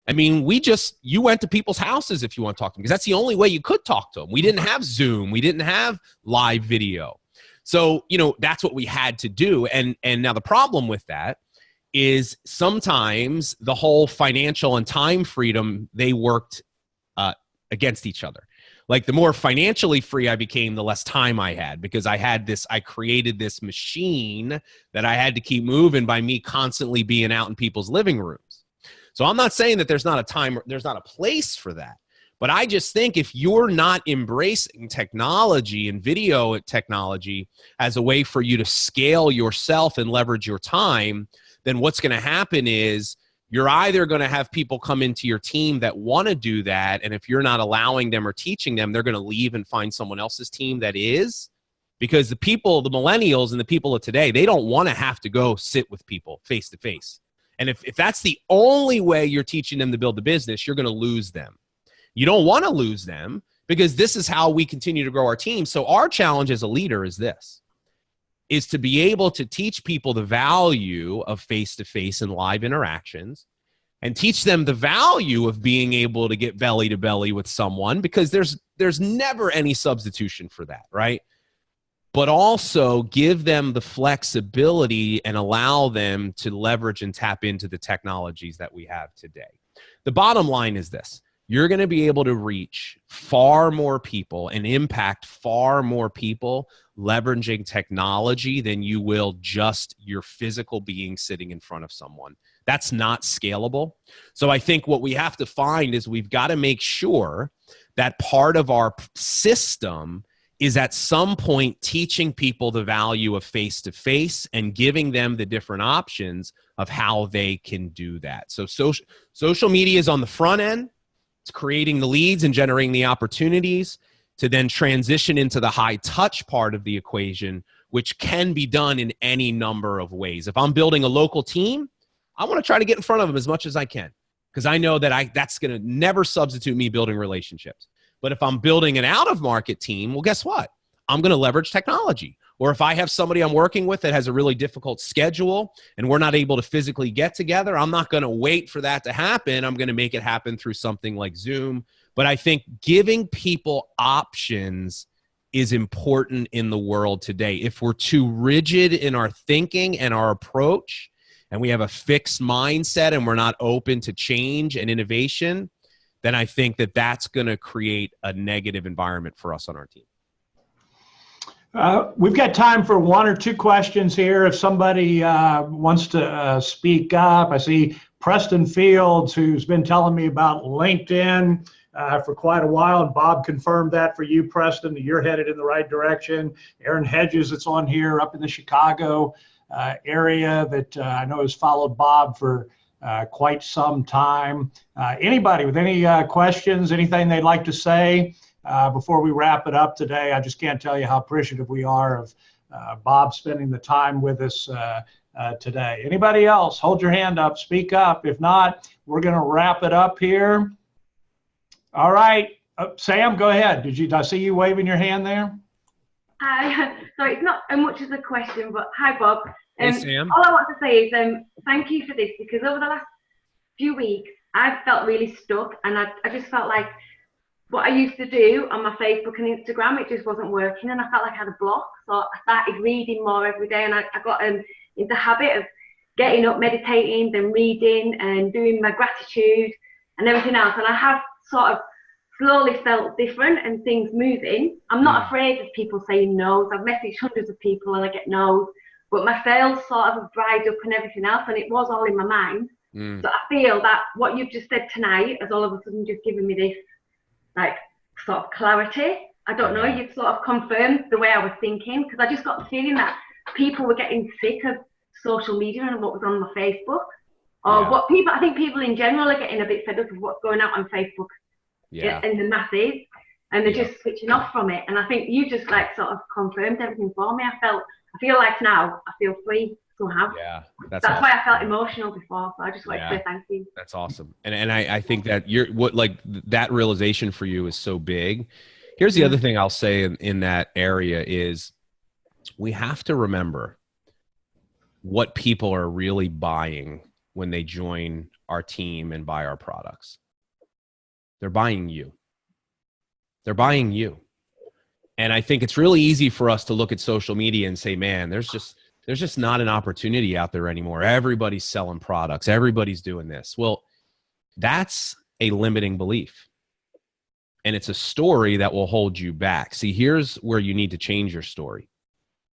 I mean, you went to people's houses if you want to talk to them, because that's the only way you could talk to them. We didn't have Zoom. We didn't have live video. So, that's what we had to do. And now the problem with that is sometimes the whole financial and time freedom, they worked against each other. Like the more financially free I became, the less time I had, because I created this machine that I had to keep moving by me constantly being out in people's living rooms. So I'm not saying that there's not a place for that. But I just think if you're not embracing technology and video technology as a way for you to scale yourself and leverage your time, then what's going to happen is you're either going to have people come into your team that want to do that, and if you're not allowing them or teaching them, they're going to leave and find someone else's team that is. Because the millennials and the people of today, they don't want to have to go sit with people face to face. And if that's the only way you're teaching them to build the business, you're going to lose them. You don't want to lose them, because this is how we continue to grow our team. So our challenge as a leader is to be able to teach people the value of face-to-face and live interactions, and teach them the value of being able to get belly to belly with someone, because there's never any substitution for that, right? But also give them the flexibility and allow them to leverage and tap into the technologies that we have today. The bottom line is this: you're going to be able to reach far more people and impact far more people leveraging technology than you will just your physical being sitting in front of someone. That's not scalable. So I think what we have to find is we've got to make sure that part of our system is at some point teaching people the value of face-to-face and giving them the different options of how they can do that. So social media is on the front end. It's creating the leads and generating the opportunities to then transition into the high touch part of the equation, which can be done in any number of ways. If I'm building a local team, I want to try to get in front of them as much as I can, because I know that that's going to never substitute me building relationships. But if I'm building an out-of-market team, well, guess what? I'm going to leverage technology. Or if I have somebody I'm working with that has a really difficult schedule and we're not able to physically get together, I'm not going to wait for that to happen. I'm going to make it happen through something like Zoom. But I think giving people options is important in the world today. If we're too rigid in our thinking and our approach, and we have a fixed mindset and we're not open to change and innovation, then I think that that's going to create a negative environment for us on our team. We've got time for one or two questions here. If somebody wants to speak up, I see Preston Fields, who's been telling me about LinkedIn for quite a while, and Bob confirmed that for you, Preston, that you're headed in the right direction. Aaron Hedges, that's on here up in the Chicago area, that I know has followed Bob for quite some time. Anybody with any questions, anything they'd like to say before we wrap it up today? I just can't tell you how appreciative we are of Bob spending the time with us today. Anybody else? Hold your hand up, speak up. If not, we're going to wrap it up here. All right, Sam, go ahead. Did I see you waving your hand there? Hi, sorry, it's not as much as a question, but hi, Bob. Hey, Sam. All I want to say is thank you for this, because over the last few weeks, I've felt really stuck, and I just felt like what I used to do on my Facebook and Instagram, it just wasn't working, and I felt like I had a block. So I started reading more every day, and I got into the habit of getting up, meditating, then reading, and doing my gratitude and everything else. And I have sort of slowly felt different and things moving. I'm not afraid of people saying no's. I've messaged hundreds of people and I get no's, but my sales sort of have dried up and everything else, and it was all in my mind. So I feel that what you've just said tonight has all of a sudden just given me this like sort of clarity. I don't know, you've sort of confirmed the way I was thinking, because I just got the feeling that people were getting sick of social media and what was on my Facebook. Or I think people in general are getting a bit fed up of what's going out on Facebook in the masses, and they're just switching off from it. And I think you just like sort of confirmed everything for me. I feel like now I feel free somehow. Yeah, that's awesome. Why I felt emotional before. So I just like to say thank you. That's awesome. And I think that that realization for you is so big. Here's the other thing I'll say in that area is we have to remember what people are really buying when they join our team and buy our products. They're buying you. They're buying you. And I think it's really easy for us to look at social media and say, man, there's just not an opportunity out there anymore. Everybody's selling products. Everybody's doing this. Well, that's a limiting belief. And it's a story that will hold you back. See, here's where you need to change your story.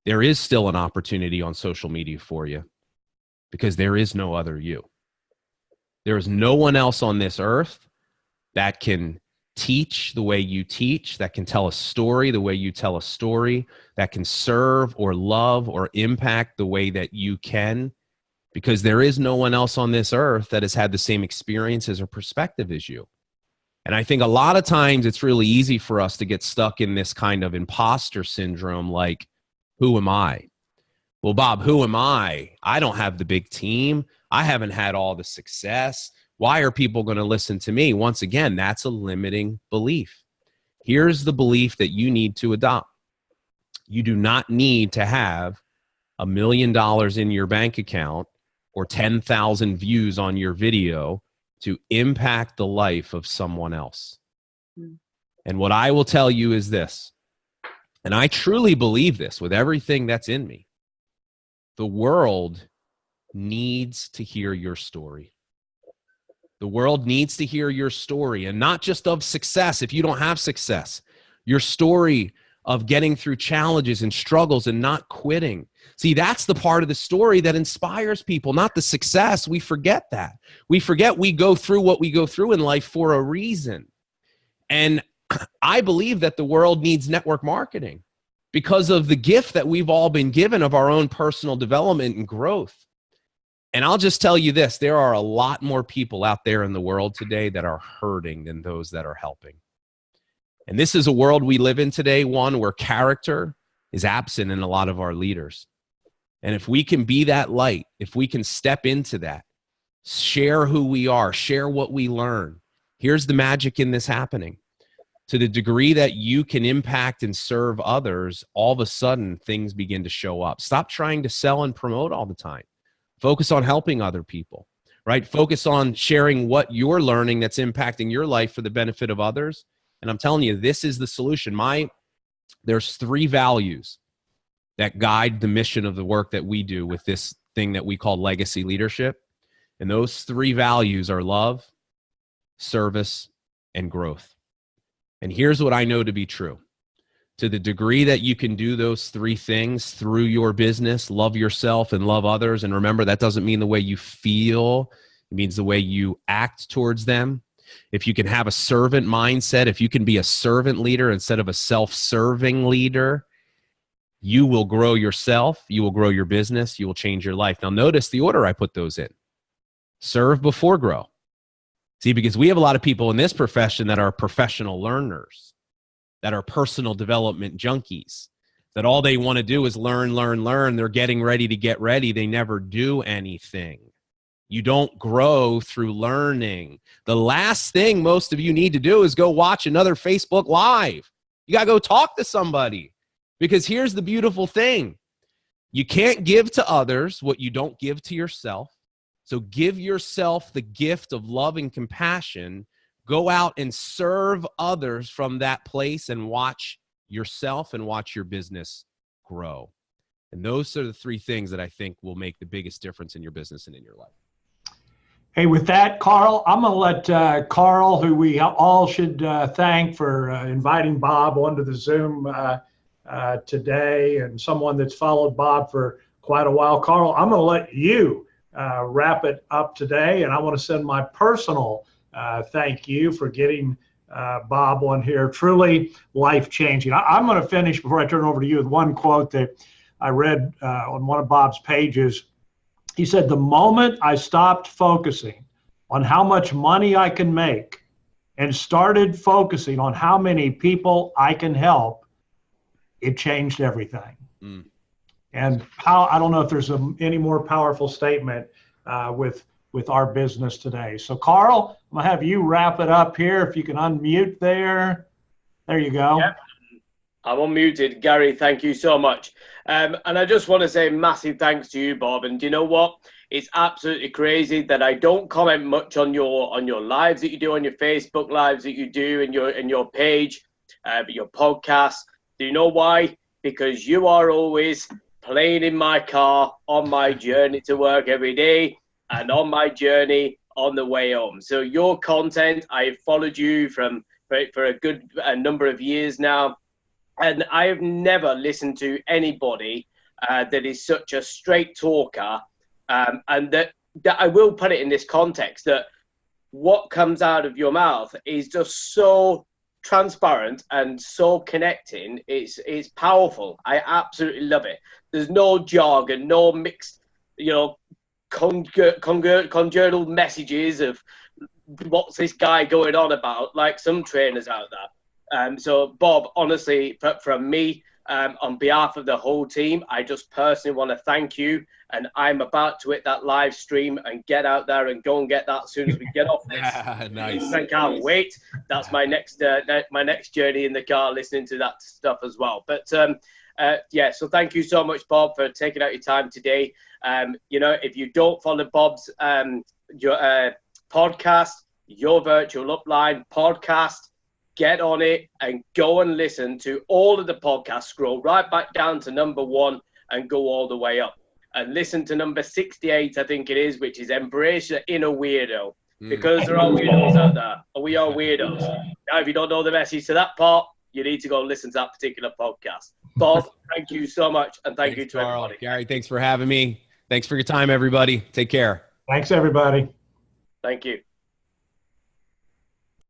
There is still an opportunity on social media for you because there is no other you. There is no one else on this earth that can teach the way you teach, that can tell a story the way you tell a story, that can serve or love or impact the way that you can, because there is no one else on this earth that has had the same experiences or perspective as you. And I think a lot of times it's really easy for us to get stuck in this kind of imposter syndrome, like, who am I? Well, Bob, who am I? I don't have the big team. I haven't had all the success. Why are people going to listen to me? Once again, that's a limiting belief. Here's the belief that you need to adopt. You do not need to have $1 million in your bank account or 10,000 views on your video to impact the life of someone else. And what I will tell you is this, and I truly believe this with everything that's in me. The world needs to hear your story. The world needs to hear your story, and not just of success. If you don't have success, your story of getting through challenges and struggles and not quitting. See, that's the part of the story that inspires people, not the success. We forget that. We forget we go through what we go through in life for a reason. And I believe that the world needs network marketing because of the gift that we've all been given of our own personal development and growth. And I'll just tell you this, there are a lot more people out there in the world today that are hurting than those that are helping. And this is a world we live in today, one where character is absent in a lot of our leaders. And if we can be that light, if we can step into that, share who we are, share what we learn, here's the magic in this happening. To the degree that you can impact and serve others, all of a sudden things begin to show up. Stop trying to sell and promote all the time. Focus on helping other people, right? Focus on sharing what you're learning that's impacting your life for the benefit of others. And I'm telling you, this is the solution. There's 3 values that guide the mission of the work that we do with this thing that we call legacy leadership. And those 3 values are love, service, and growth. And here's what I know to be true. To the degree that you can do those 3 things through your business, love yourself and love others. And remember, that doesn't mean the way you feel. It means the way you act towards them. If you can have a servant mindset, if you can be a servant leader instead of a self-serving leader, you will grow yourself, you will grow your business, you will change your life. Now notice the order I put those in. Serve before grow. See, because we have a lot of people in this profession that are professional learners, that are personal development junkies, that all they want to do is learn, learn, learn. They're getting ready to get ready. They never do anything. You don't grow through learning. The last thing most of you need to do is go watch another Facebook Live. You got to go talk to somebody, because here's the beautiful thing. You can't give to others what you don't give to yourself. So give yourself the gift of love and compassion. Go out and serve others from that place and watch yourself and watch your business grow. And those are the 3 things that I think will make the biggest difference in your business and in your life. Hey, with that, Carl, I'm going to let Carl, who we all should thank for inviting Bob onto the Zoom today, and someone that's followed Bob for quite a while. Carl, I'm going to let you wrap it up today, and I want to send my personal thank you for getting Bob on here. Truly life-changing. I'm going to finish before I turn it over to you with one quote that I read on one of Bob's pages. He said, "The moment I stopped focusing on how much money I can make and started focusing on how many people I can help, it changed everything." And I don't know if there's any more powerful statement with our business today. So Carl, I'm gonna have you wrap it up here. If you can unmute there. There you go. Yep. I'm unmuted. Gary, thank you so much. And I just want to say massive thanks to you, Bob. And you know what? It's absolutely crazy that I don't comment much on your lives that you do, on your Facebook lives that you do, and your page, but your podcast. Do you know why? Because you are always playing in my car on my journey to work every day and on my journey on the way home. So your content, I've followed you for a good number of years now, and I have never listened to anybody that is such a straight talker, and that I will put it in this context, that what comes out of your mouth is just so transparent and so connecting. It's powerful. I absolutely love it. There's no jargon, no mixed, conjugal messages of what's this guy going on about, like some trainers out there. So Bob, honestly, from me, on behalf of the whole team, I just personally want to thank you, and I'm about to hit that live stream and get out there and go and get that as soon as we get off this. Nice. I can't wait. That's my next journey in the car, listening to that stuff as well. But so thank you so much, Bob, for taking out your time today. If you don't follow Bob's your podcast, Your Virtual Upline podcast, get on it and go and listen to all of the podcasts. Scroll right back down to number 1 and go all the way up. And listen to number 68, I think it is, which is Embrace Your Inner Weirdo. Because there are weirdos out there. And we are weirdos. Now, if you don't know the message to that part, you need to go listen to that particular podcast. Bob, thank you so much. And thank you to everybody. Gary, thanks for having me. Thanks for your time, everybody. Take care. Thanks, everybody. Thank you.